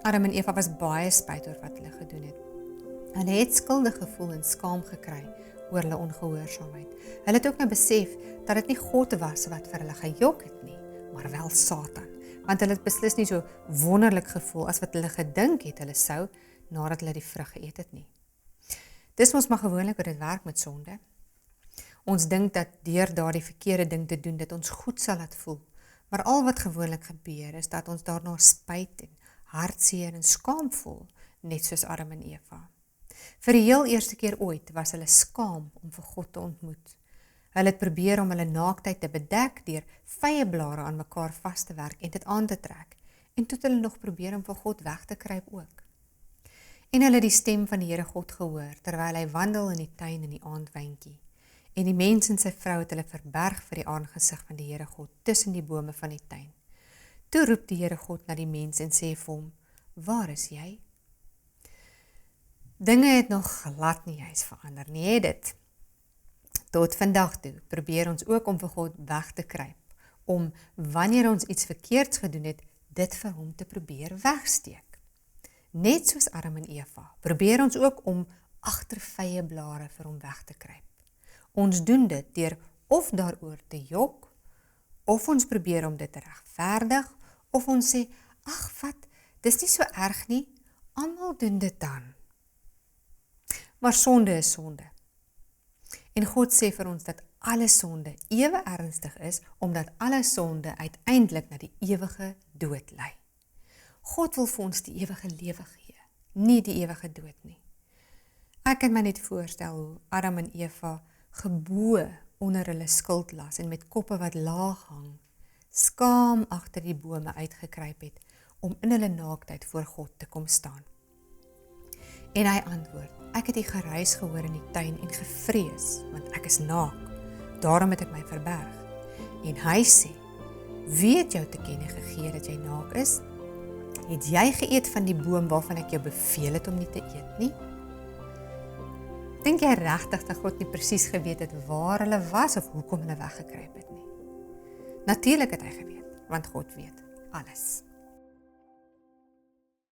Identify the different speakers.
Speaker 1: Adam en Eva was baie spyt oor wat hulle gedoen het. Hulle het skuldig gevoel en skaam gekry oor hulle ongehoorsaamheid. Hulle het ook nou besef dat dit nie God was wat vir hulle gejok het nie, maar wel Satan. Want hulle het beslis nie so wonderlik gevoel as wat hulle gedink het hulle sou, nadat hulle die vrug geëet het nie. Dis mos maar gewoonlik hoe dit werk met sonde. Ons dink dat deur daardie verkeerde ding te doen, dit ons goed sal laat voel. Maar al wat gewoonlik gebeur, is dat ons daarna spyt en hartseer en skaam voel, net soos Adam en Eva. Vir die heel eerste keer ooit was hulle skaam om vir God te ontmoet. Hulle het probeer om hulle naaktheid te bedek deur vyeblare aan mekaar vas te werk en dit aan te trek. En toe het hulle nog probeer om vir God weg te kruip ook. En hulle het die stem van die Here God gehoor, terwyl hy wandel in die tuin in die aandwyntjie. En die mens en sy vrou het hulle verberg vir die aangesig van die Here God tussen die bome van die tuin. Toe roep die Here God na die mens en sê vir hom, waar is jy? Dinge het nog glad nie juist verander nie, het dit. Tot vandag toe probeer ons ook om vir God weg te kruip, om wanneer ons iets verkeerds gedoen het, dit vir hom te probeer wegsteek. Net soos Adam en Eva, probeer ons ook om agter vyeblare vir hom weg te kruip. Ons doen dit deur of daaroor te jok, of ons probeer om dit te regverdig, of ons sê, ag wat, dis nie so erg nie, almal doen dit dan. Maar sonde is sonde. En God sê vir ons dat alle sonde ewe ernstig is, omdat alle sonde uiteindelik na die ewige dood lei. God wil vir ons die ewige lewe gee, nie die ewige dood nie. Ek kan my net voorstel hoe Adam en Eva gebo onder hulle skuldlas en met koppe wat laag hang, skaam agter die bome uitgekruip het, om in hulle naaktheid voor God te kom staan. En hy antwoord, ek het die geruis gehoor in die tuin en gevrees, want ek is naak, daarom het ek my verberg. En hy sê, wie het jou te kenne gegee dat jy naak is? Het jy geëet van die boom waarvan ek jou beveel het om nie te eet nie? Dink jy regtig dat God nie presies geweet het waar hulle was of hoekom hulle weggekruip het nie? Natuurlik het hy geweet, want God weet alles.